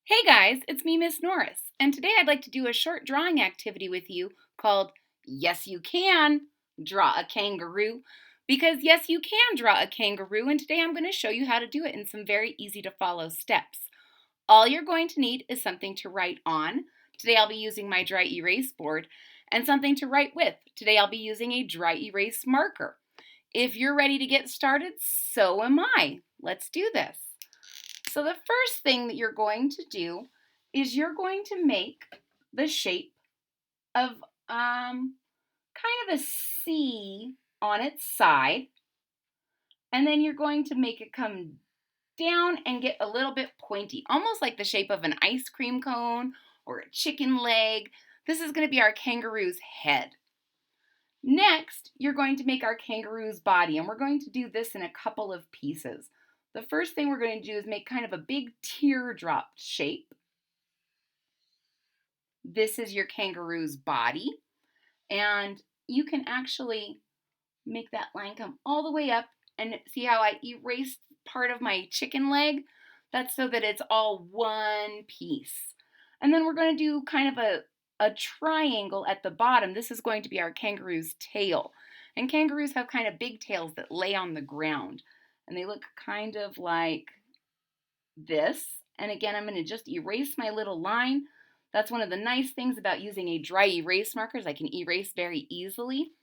Hey guys, it's me, Miss Norris, and today I'd like to do a short drawing activity with you called Yes You Can Draw a Kangaroo, because yes, you can draw a kangaroo, and today I'm going to show you how to do it in some very easy to follow steps. All you're going to need is something to write on. Today I'll be using my dry erase board, and something to write with. Today I'll be using a dry erase marker. If you're ready to get started, so am I. Let's do this. So the first thing that you're going to do is you're going to make the shape of kind of a C on its side, and then you're going to make it come down and get a little bit pointy, almost like the shape of an ice cream cone or a chicken leg. This is going to be our kangaroo's head. Next, you're going to make our kangaroo's body, and we're going to do this in a couple of pieces. The first thing we're going to do is make kind of a big teardrop shape. This is your kangaroo's body, and you can actually make that line come all the way up, and see how I erased part of my chicken leg? That's so that it's all one piece. And then we're going to do kind of a triangle at the bottom. This is going to be our kangaroo's tail. And kangaroos have kind of big tails that lay on the ground, and they look kind of like this. And again, I'm going to just erase my little line. That's one of the nice things about using a dry erase marker is I can erase very easily.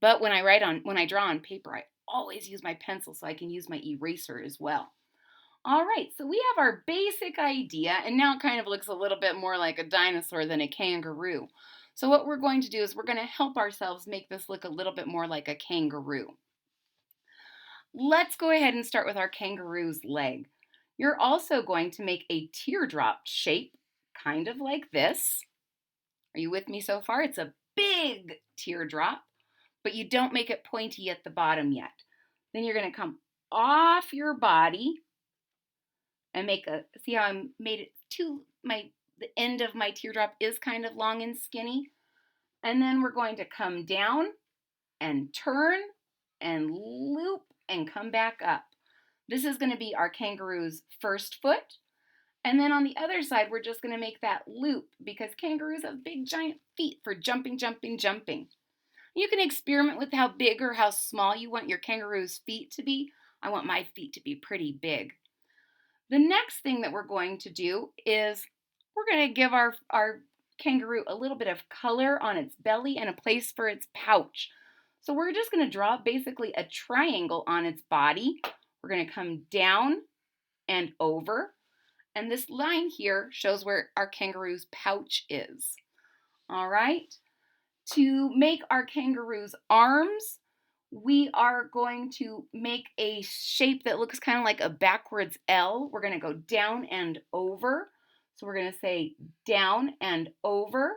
But when I draw on paper, I always use my pencil so I can use my eraser as well. All right, so we have our basic idea, and now it kind of looks a little bit more like a dinosaur than a kangaroo. So what we're going to do is we're going to help ourselves make this look a little bit more like a kangaroo. Let's go ahead and start with our kangaroo's leg. You're also going to make a teardrop shape, kind of like this. Are you with me so far? It's a big teardrop, but you don't make it pointy at the bottom yet. Then you're going to come off your body and see how I made it the end of my teardrop is kind of long and skinny. And then we're going to come down and turn and loop and come back up. This is going to be our kangaroo's first foot. And then on the other side, we're just going to make that loop because kangaroos have big giant feet for jumping, jumping, jumping. You can experiment with how big or how small you want your kangaroo's feet to be. I want my feet to be pretty big. The next thing that we're going to do is we're going to give our kangaroo a little bit of color on its belly and a place for its pouch. So we're just going to draw basically a triangle on its body. We're going to come down and over. And this line here shows where our kangaroo's pouch is. All right. To make our kangaroo's arms, we are going to make a shape that looks kind of like a backwards L. We're going to go down and over. So we're going to say down and over.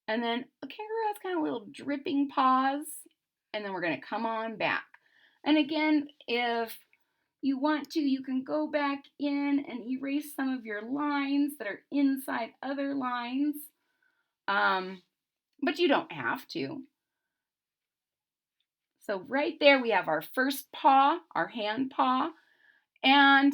And then a kangaroo has kind of little dripping paws. And then we're going to come on back. And again, if you want to, you can go back in and erase some of your lines that are inside other lines. But you don't have to. So right there we have our first paw, our hand paw, and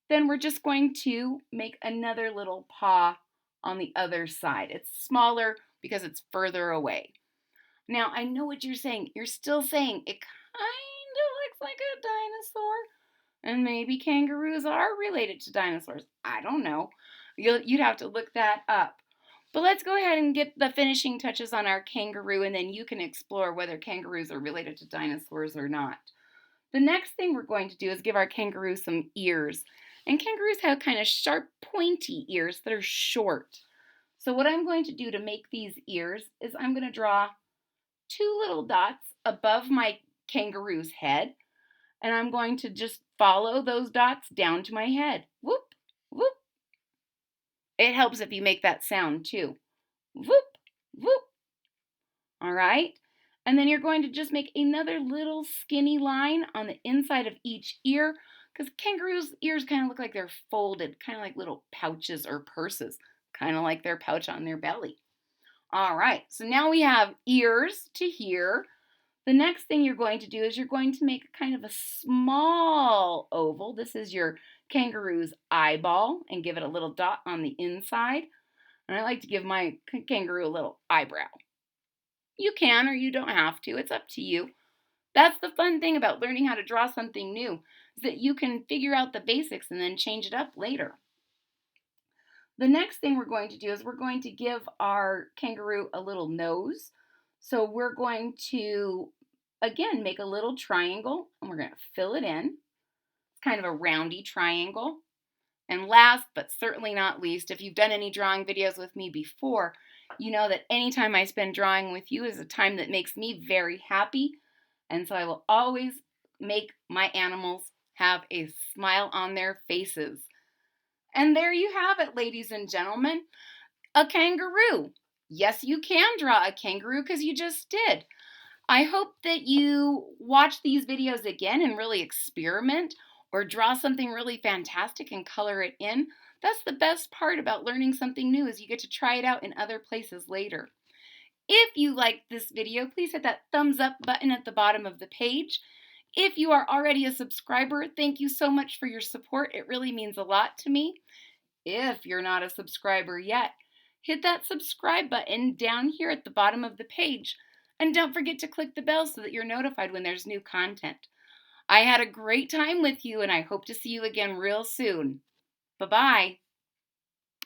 then we're just going to make another little paw on the other side. It's smaller because it's further away. Now I know what you're saying. You're still saying it kind of looks like a dinosaur, and maybe kangaroos are related to dinosaurs. I don't know. You'd have to look that up. But let's go ahead and get the finishing touches on our kangaroo, and then you can explore whether kangaroos are related to dinosaurs or not. The next thing we're going to do is give our kangaroo some ears. And kangaroos have kind of sharp, pointy ears that are short. So what I'm going to do to make these ears is I'm going to draw two little dots above my kangaroo's head, and I'm going to just follow those dots down to my head. Whoop, whoop. It helps if you make that sound too. Whoop, whoop. All right. And then you're going to just make another little skinny line on the inside of each ear, because kangaroos' ears kind of look like they're folded, kind of like little pouches or purses, kind of like their pouch on their belly. All right. So now we have ears to here. The next thing you're going to do is you're going to make kind of a small oval. This is your kangaroo's eyeball and give it a little dot on the inside. And I like to give my kangaroo a little eyebrow. You can or you don't have to. It's up to you. That's the fun thing about learning how to draw something new, is that you can figure out the basics and then change it up later. The next thing we're going to do is we're going to give our kangaroo a little nose. So we're going to, again, make a little triangle and we're going to fill it in. It's kind of a roundy triangle. And last but certainly not least, if you've done any drawing videos with me before, you know that anytime I spend drawing with you is a time that makes me very happy. And so I will always make my animals have a smile on their faces. And there you have it, ladies and gentlemen, a kangaroo. Yes, you can draw a kangaroo because you just did. I hope that you watch these videos again and really experiment or draw something really fantastic and color it in. That's the best part about learning something new, is you get to try it out in other places later. If you liked this video, please hit that thumbs up button at the bottom of the page. If you are already a subscriber, thank you so much for your support. It really means a lot to me. If you're not a subscriber yet, hit that subscribe button down here at the bottom of the page. And don't forget to click the bell so that you're notified when there's new content. I had a great time with you, and I hope to see you again real soon. Bye-bye.